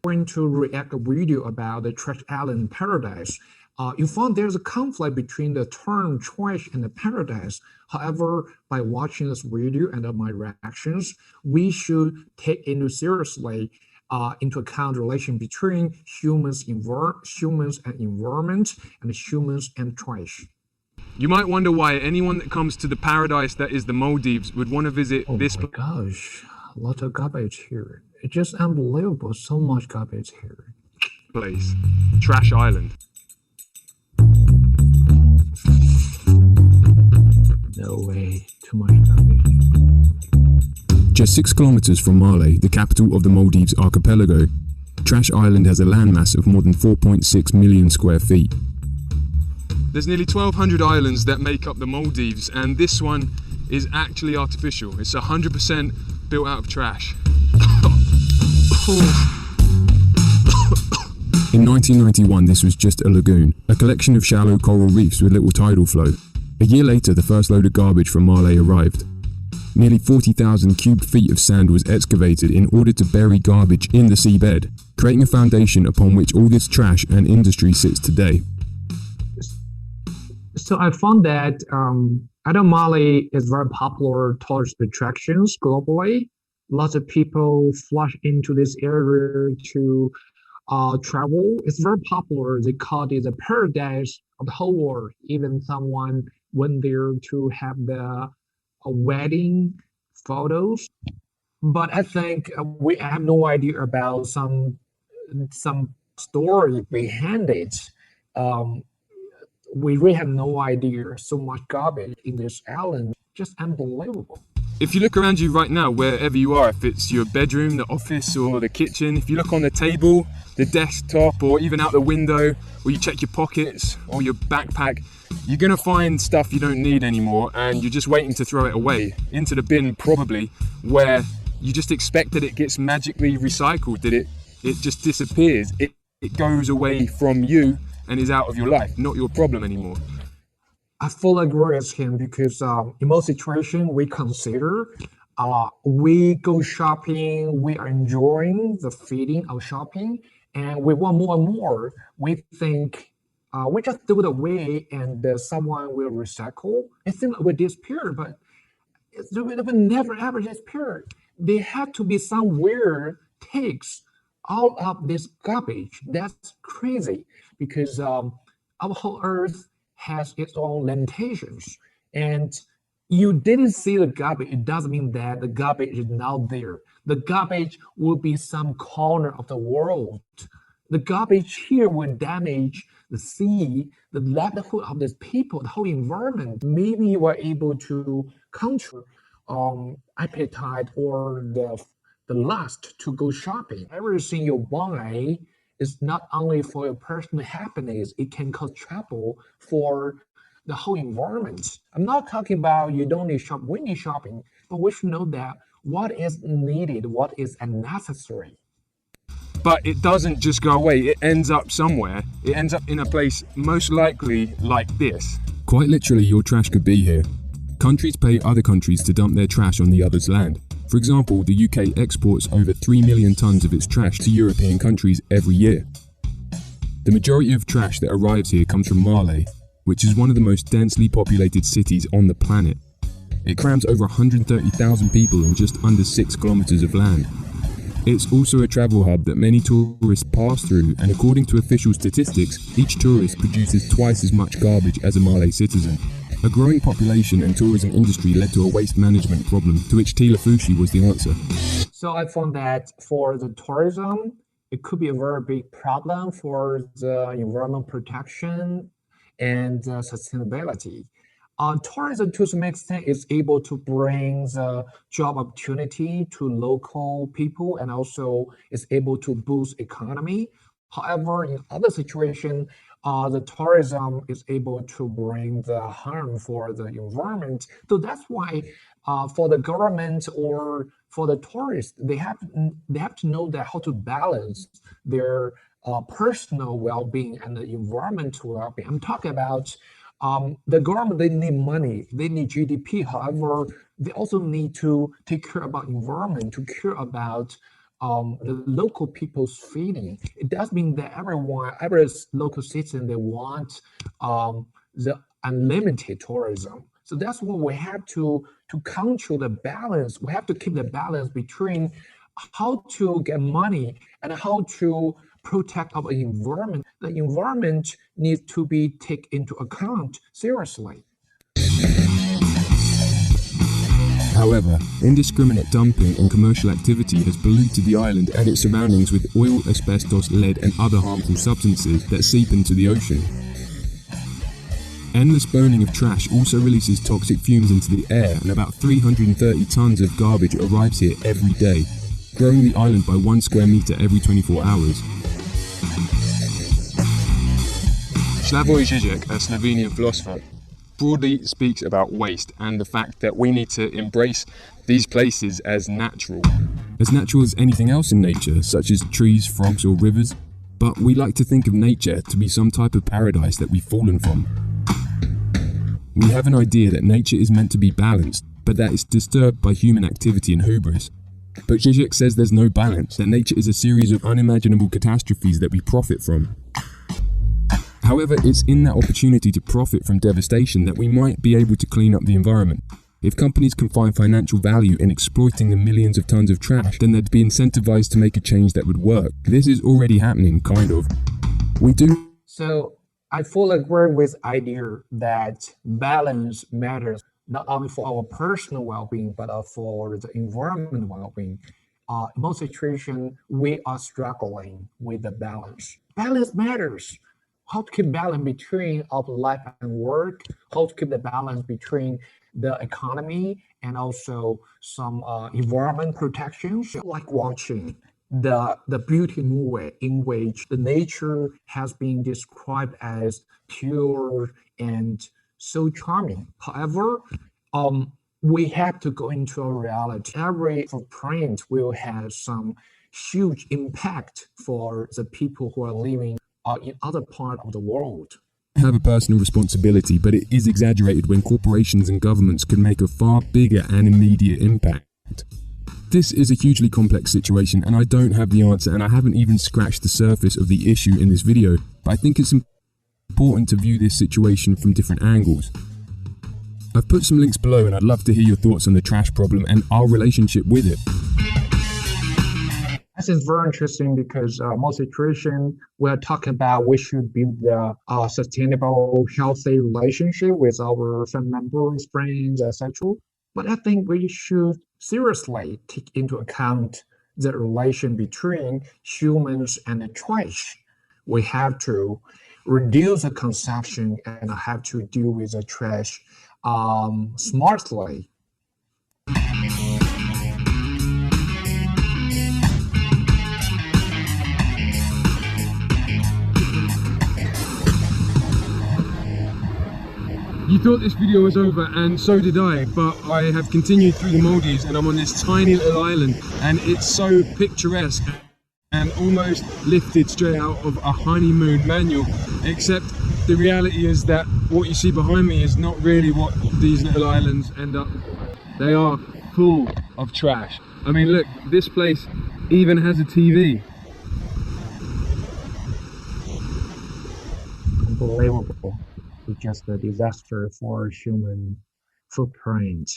going to react a video about the trash island paradise. You found there's a conflict between the term trash and the paradise. However, by watching this video and my reactions, we should take into account the relation between humans and environment, and humans and trash. You might wonder why anyone that comes to the paradise that is the Maldives would want to visit this place. Oh my gosh, a lot of garbage here. It's just unbelievable, so much garbage here. Place, Trash Island. No way, too much garbage. Just 6 kilometers from Malé, the capital of the Maldives archipelago, Trash Island has a landmass of more than 4.6 million square feet. There's nearly 1,200 islands that make up the Maldives, and this one is actually artificial. It's 100% built out of trash. In 1991, this was just a lagoon, a collection of shallow coral reefs with little tidal flow. A year later, the first load of garbage from Malé arrived. Nearly 40,000 cubic feet of sand was excavated in order to bury garbage in the seabed, creating a foundation upon which all this trash and industry sits today. So I found that Malé is very popular tourist attractions globally. Lots of people flush into this area to travel. It's very popular. They call it the paradise of the whole world. Even someone went there to have the wedding photos. But I think we have no idea about some story behind it. We really have no idea. So much garbage in this island, just unbelievable. If you look around you right now, wherever you are, if it's your bedroom, the office, or the kitchen, if you look on the table, the desktop, or even out the window, or you check your pockets or your backpack, you're gonna find stuff you don't need anymore, and you're just waiting to throw it away into the bin, probably, where you just expect that it gets magically recycled, that it just disappears. It goes away from you and is out of your life, not your problem anymore. I fully agree with him because in most situations we consider, we go shopping, we are enjoying the feeling of shopping, and we want more and more. We think we just throw it away and someone will recycle. It seems like we disappear, but it will never ever disappear. There have to be somewhere takes all of this garbage. That's crazy because our whole earth has its own limitations, and you didn't see the garbage. It doesn't mean that the garbage is not there. The garbage will be some corner of the world. The garbage here will damage the sea, the livelihood of these people, the whole environment. Maybe you are able to counter appetite or the lust to go shopping. Everything you buy is not only for your personal happiness, it can cause trouble for the whole environment. I'm not talking about you don't need shop, we need shopping, but we should know that what is needed, what is unnecessary. But it doesn't just go away, it ends up somewhere. It ends up in a place most likely like this. Quite literally, your trash could be here. Countries pay other countries to dump their trash on the other's land. For example, the UK exports over 3 million tons of its trash to European countries every year. The majority of trash that arrives here comes from Malé, which is one of the most densely populated cities on the planet. It crams over 130,000 people in just under 6 kilometers of land. It's also a travel hub that many tourists pass through, and according to official statistics, each tourist produces twice as much garbage as a Malé citizen. A growing population and tourism industry led to a waste management problem, to which Tilafushi was the answer. So I found that for the tourism, it could be a very big problem for the environmental protection and sustainability. Tourism, to some extent, is able to bring the job opportunity to local people and also is able to boost economy. However, in other situations, the tourism is able to bring the harm for the environment. So that's why for the government or for the tourists, they have to know that how to balance their personal well-being and the environmental well-being. I'm talking about the government, they need money, they need GDP. However, they also need to take care about environment, to care about the local people's feeling. It does mean that every local citizen, they want the unlimited tourism. So that's what we have to control the balance. We have to keep the balance between how to get money and how to protect our environment. The environment needs to be taken into account seriously. However, indiscriminate dumping and commercial activity has polluted the island and its surroundings with oil, asbestos, lead and other harmful substances that seep into the ocean. Endless burning of trash also releases toxic fumes into the air, and about 330 tons of garbage arrives here every day, growing the island by 1 square meter every 24 hours. Slavoj Žižek, a Slovenian philosopher, broadly speaks about waste and the fact that we need to embrace these places as natural. As natural as anything else in nature, such as trees, frogs or rivers, but we like to think of nature to be some type of paradise that we've fallen from. We have an idea that nature is meant to be balanced, but that it's disturbed by human activity and hubris. But Žižek says there's no balance, that nature is a series of unimaginable catastrophes that we profit from. However, it's in that opportunity to profit from devastation that we might be able to clean up the environment. If companies can find financial value in exploiting the millions of tons of trash, then they'd be incentivized to make a change that would work. This is already happening, kind of. We do. So I fully agree with the idea that balance matters not only for our personal well-being, but for the environment well-being. In most situations, we are struggling with the balance. Balance matters. How to keep balance between of life and work, how to keep the balance between the economy and also some environment protections, like watching the beauty movie in which the nature has been described as pure and so charming. However, we have to go into a reality. Every footprint will have some huge impact for the people who are living in other part of the world. Have a personal responsibility, but it is exaggerated when corporations and governments can make a far bigger and immediate impact. This is a hugely complex situation, and I don't have the answer, and I haven't even scratched the surface of the issue in this video, but I think it's important to view this situation from different angles. I've put some links below, and I'd love to hear your thoughts on the trash problem and our relationship with it. This is very interesting because most situation we're talking about we should build a sustainable, healthy relationship with our family members, friends, etc. But I think we should seriously take into account the relation between humans and the trash. We have to reduce the consumption and have to deal with the trash smartly. You thought this video was over, and so did I, but I have continued through the Maldives and I'm on this tiny little island, and it's so picturesque and almost lifted straight out of a honeymoon manual, except the reality is that what you see behind me is not really what these little islands end up. They are full of trash. I mean, look, this place even has a TV. Unbelievable. It's just a disaster for human footprint.